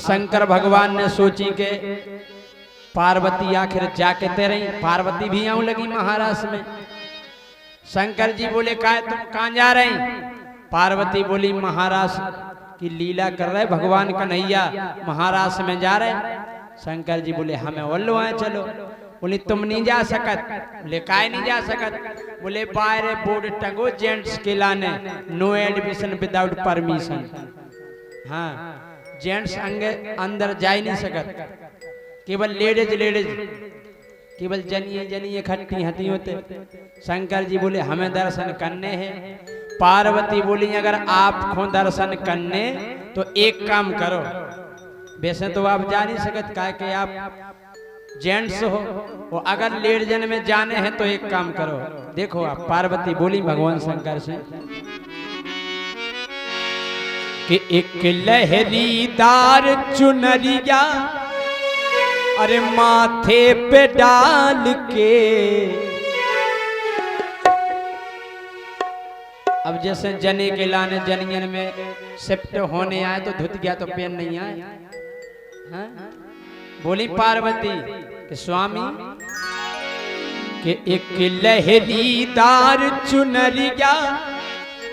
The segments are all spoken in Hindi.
शंकर भगवान ने सोची के पार्वती आखिर जाके तेरे पार्वती भी आऊं लगी महाराष्ट्र में। शंकर जी बोले काय तुम कहां जा रहे? पार्वती बोली महाराष्ट्र की लीला कर रहे भगवान कन्हैया महाराष्ट्र में जा रहे। शंकर जी बोले हमें ओल्लो आए चलो। बोले तुम नहीं जा सकत। बोले काय नहीं जा सकत? बोले बाहर बोर्ड टंगो जेंट्स के लाने नो एडमिशन विदाउट परमिशन। हाँ जेंट्स अंदर जा ही नहीं सकत, केवल लेडीज लेडीज, केवल जनिए जनिए खट्टी हटी होते। शंकर जी बोले हमें दर्शन करने हैं। पार्वती बोली अगर आपको दर्शन करने तो एक काम करो, वैसे तो आप जा नहीं सकते क्या कि आप जेंट्स हो, वो अगर लेडीजन में जाने हैं तो एक काम करो। देखो आप पार्वती बोली भगवान शंकर से कि एक लहरीदार चुनरिया अरे माथे पे डाल के। अब जैसे जने के लाने जनियन में शिफ्ट होने आए तो धुत गया तो पेन नहीं आए। हाँ? बोली पार्वती कि स्वामी कि एक लहरीदार चुनरिया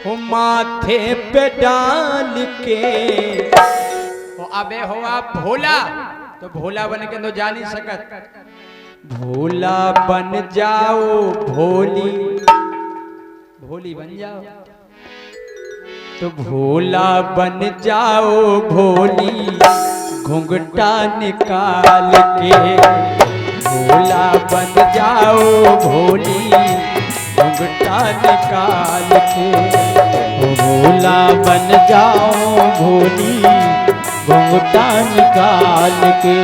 हो माथे पे डाल के। हो अबे हो आप भोला, तो भोला बन के तो जा नहीं सकत। भोला बन जाओ भोली, भोली बन जाओ तो भोला बन जाओ भोली घुंघटा निकाल के। भोला बन जाओ भोली घुंघटा निकाल के। भोला बन जाओ भोली घुंघटा निकाल के।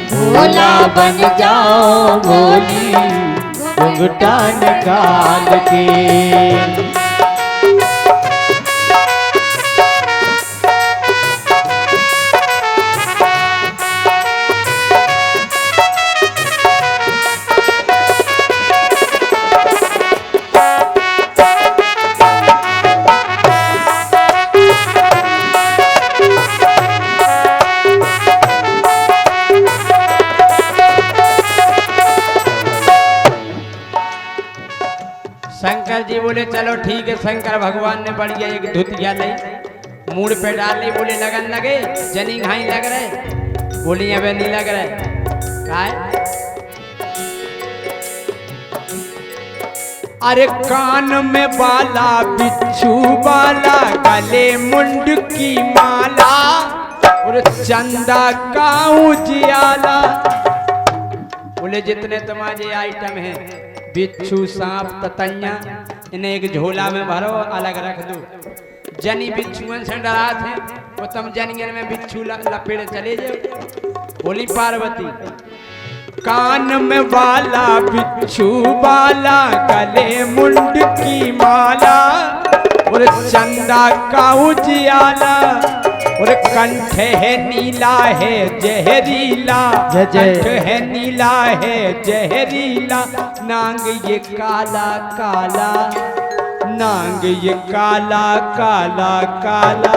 भोला बन जाओ भोली घुंघटा निकाल के। शंकर जी बोले चलो ठीक है। शंकर भगवान ने बढ़िया एक धुतिया ली, मूड पे डाल ली। बोले लगन लगे जनी घाई लग रहे? बोली अबे नहीं लग रहे। काय? अरे कान में बाला बिच्छू बाला गले मुंड की माला और चंदा का उजियाला। बोले जितने तुम्हारे आइटम हैं बिच्छू सांप ततैया इन्हें एक झोला में भरो अलग रख दो। जनी बिच्छुअन से डरा थे वो तुम जनियन में बिच्छू लपेड़े चले जाओ। बोली पार्वती कान में बाला बिच्छू बाला गले मुंड की माला और चंदा का उजियाला और कंठ है नीला है जहरीला। कंठ है नीला है जहरीला नांग ये काला काला, नांग ये काला काला काला।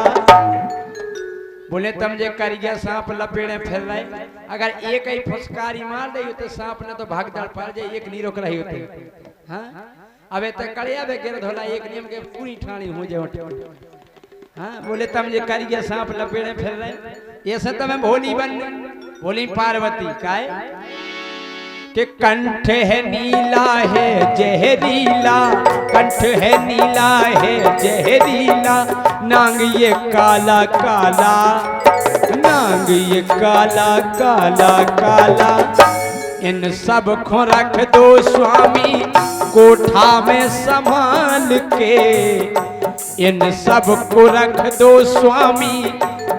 बोले तुम जे करिया सांप लपेड़े फिर रहे, अगर एक ही फुसकारी मार दे तो सांप ने तो भाग दौड़ पड़ जाए, एक नहीं रोक रही होती। हाँ अबे तक कड़िया बे गिर धोला एक नियम के पूरी ठाणी हो जाए। हाँ बोले तुम जे करिया सांप लपेड़े फिर रहे, ये सब तुम्हें भोली बन। बोली पार्वती काय कि कंठ है नीला है जहरीला, कंठ है नीला है जहरीला नांग ये काला काला, नांग ये काला काला काला। इन सब को रख दो स्वामी कोठा में संभाल के। इन सब को रख दो स्वामी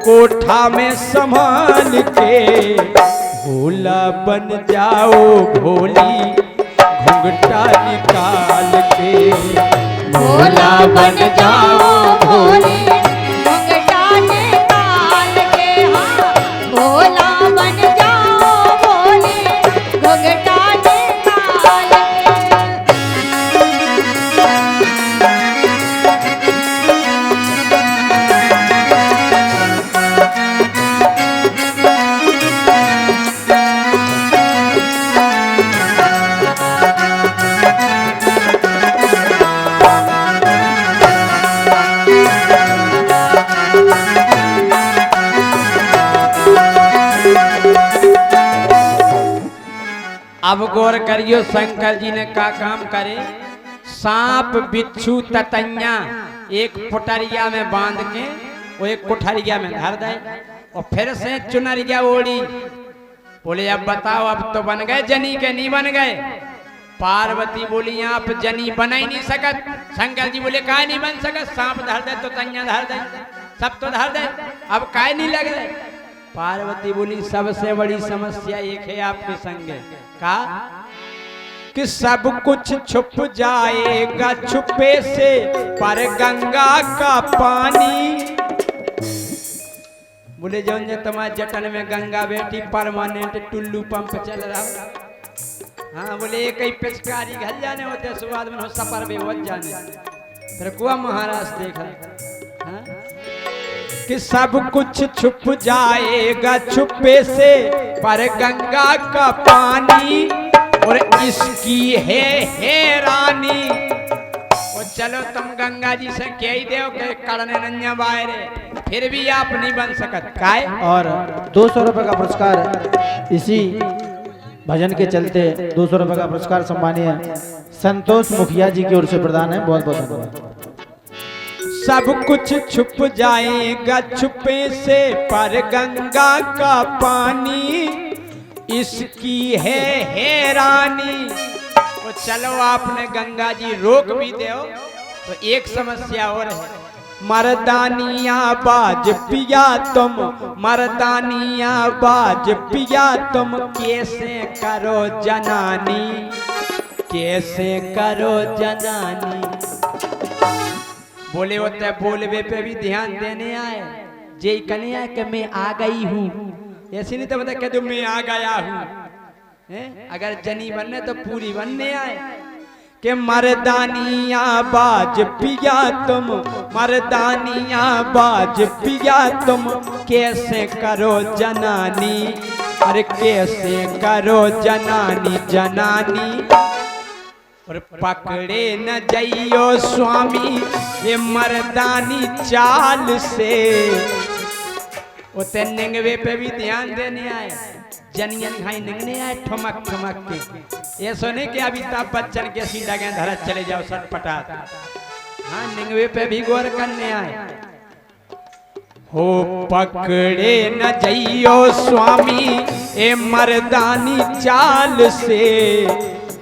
कोठा में संभाल के। भोला बन जाओ भोली घुंघटा निकाल के। भोला बन जाओ भोली घुंघटा निकाल के। हाँ भोला बन जाओ भोली घुंघटा निकाल के। अब गौर करियो शंकर जी ने का काम करे। सांप बिच्छू ततैया एक पुटरिया में बांध के वो एक कुठरिया में धर दे और फिर से चुनरिया ओढ़ी। बोले अब बताओ अब तो बन गए जनी के नहीं बन गए। पार्वती बोली आप जनी बना ही नहीं सकत। शंकर जी बोले काय नहीं बन सकत, सांप धर दे तो तैया धर दे सब तो धर दे, अब काय नहीं लग रहे। पार्वती बोली सबसे बड़ी समस्या एक है आपके संग का कि सब कुछ छुप जाएगा छुपे से पर गंगा का पानी। बोले जो तुम्हारे जटन में गंगा बेटी परमानेंट टुल्लू पंप चल रहा। हाँ बोले एक ही पिचकारी घल जाने होते सुवाद में हो सफर भी हो जाने। फिर कुआ महाराज देखा हाँ? कि सब कुछ छुप जाएगा छुपे से पर गंगा का पानी और इसकी है रानी। और चलो तुम गंगा जी से कह ही दो के करने नन्या बाहरे फिर भी आप नहीं बन सकत काय। और 200 रुपए का पुरस्कार इसी भजन के चलते 200 रुपए का पुरस्कार सम्मानीय संतोष मुखिया जी की ओर से प्रदान है। बहुत बहुत धन्यवाद। सब कुछ छुप जाएगा छुपे से पर गंगा का पानी इसकी है रानी। तो चलो आपने गंगा जी रोक भी दो तो एक समस्या और है। मर्दानिया बाज पिया तुम मर्दानिया बाज पिया तुम कैसे करो जनानी कैसे करो जनानी। बोले होते बोलवे पे भी ध्यान देने आए जे कन्या के मैं आ गई हूँ ऐसे नहीं तो बता कह दो मैं आ गया हूँ। अगर जनी बनने तो पूरी बनने आए के मर्दानिया बाज पिया तुम मर्दानिया बाज पिया तुम कैसे करो जनानी अरे कैसे करो जनानी जनानी। और पकड़े न जइयो स्वामी ये मर्दानी चाल से। उते निंगवे पे भी ध्यान देने आए जनियन खाई निंगने आए ठमक ठमक के। ये सुने कि अमिताभ बच्चन के सी लगे धरा चले जाओ सटपटा। हाँ निंगवे पे भी गौर करने आए। हो पकड़े न जइयो स्वामी ए मर्दानी चाल से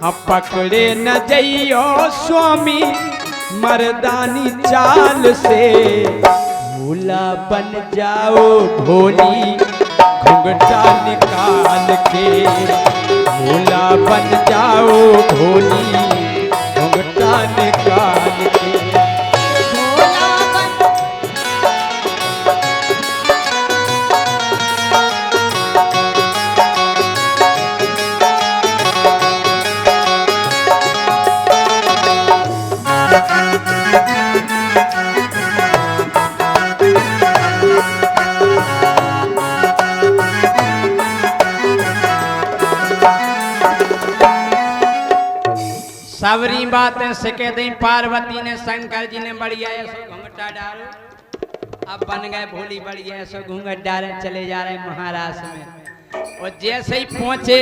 हाँ पकड़े न जइयो स्वामी मर्दानी चाल से। भोला बन जाओ भोली घुंघटा निकाल के भोला बन जाओ भोली घुंघटा निकाल के। सबरी बातें सिखे दी पार्वती ने शंकर जी ने बढ़िया ऐसो घूंघटा डालो। अब बन गए भोली बढ़िया ऐसो घूंघट डाले चले जा रहे महाराष्ट्र में। और जैसे ही पहुंचे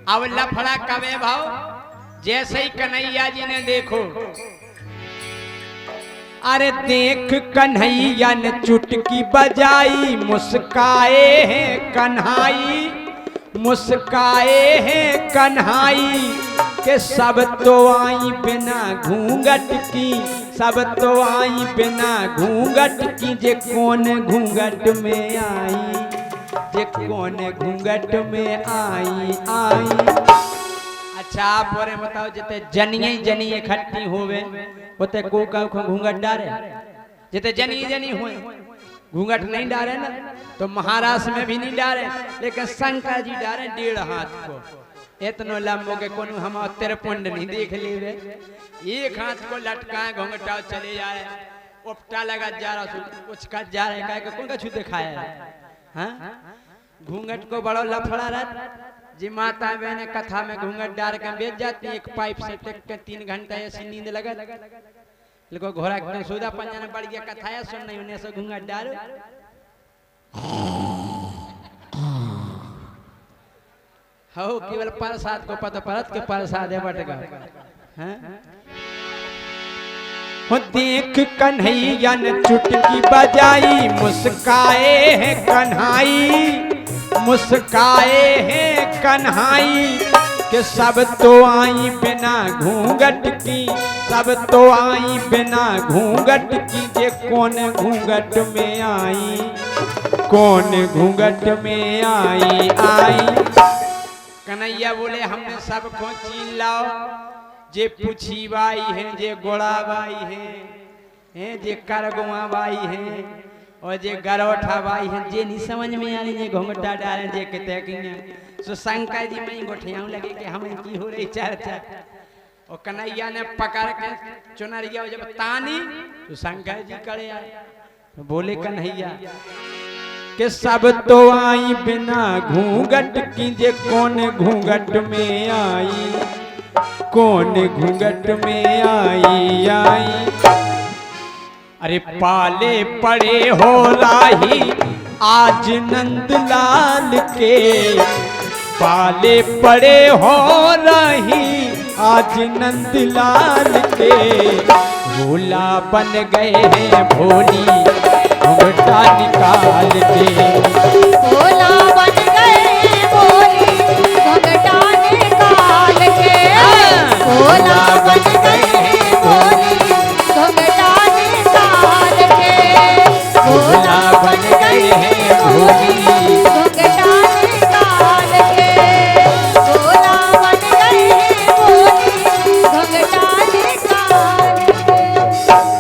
अब लफड़ा कवे भाव जैसे ही कन्हैया जी ने देखो अरे देख कन्हैया ने चुटकी बजाई मुस्काए हैं कन्हाई मुस्काए हैं कन्हाई के सब तो आई बिना घूंघट की सब तो आई बिना घूंघट की जे कौन घूंघट में आई जे कौन घूंघट में आई आई। अच्छा आप बोरे बताओ जिते जनिए जनी इकट्ठी होवे होते को का घूंघट डारे जिते जनी जनी होए घूंघट नहीं डारे ना तो महाराष्ट्र में भी नहीं डारे लेकिन शंकर जी डारे 1.5 हाथ को। इतनो लंबो के कोनो हम तेरे पुंड नहीं देख ले एक हाथ को लटकाए घूंघटा चले जा रहे उपटा लगा जा रहा कुछ कट जा रहे है कौन का छू दिखाया है। हाँ घूंघट को बड़ो लफड़ा रहा जी माता बहने कथा में घूंघट डाल के बेच जाती एक पाइप से टेक के 3 घंटा ऐसी नींद लगा लेको घोड़ा के सोदा पंजा ने बढ़ गया कथा है सुन नहीं उन्हें से घूंघट डालो। हो केवल प्रसाद को पता परत के प्रसाद है बटगा हैं। हो देख कन्हैया ने चुटकी बजाई, मुस्काए हैं कन्हाई, मुस्काए हैं कन्हाई कि सब तो आई बिना घूंघट की, सब तो आई बिना घूंघट की, जे कौन घूंघट में आई, कौन घूंघट में आई आई। कन्हैया बोले हमने सबको चीन लाओ, जे पूछी बाई है, जे गोड़ा बाई है, जे करगुआ बाई है और जे गरौठा बाई है, जे नहीं समझ में आ रही, जे घूंघटा डाले, जे कहते कि सो शंकर जी में गोठियाँ लगे कि हमें की हो रही चर्चा। और कन्हैया ने पकड़ के चुनरिया जब तानी तो शंकर जी करे आए, तो बोले कन्हैया कि सब तो आई बिना घूंघट की, जे कौन घूंघट में आई, कौन घूंघट में आई आई। अरे पाले पड़े हो राही आज नंदलाल के, पाले पड़े हो राही आज नंदलाल के, भोला बन गए हैं भोली घूंघटा निकाल के।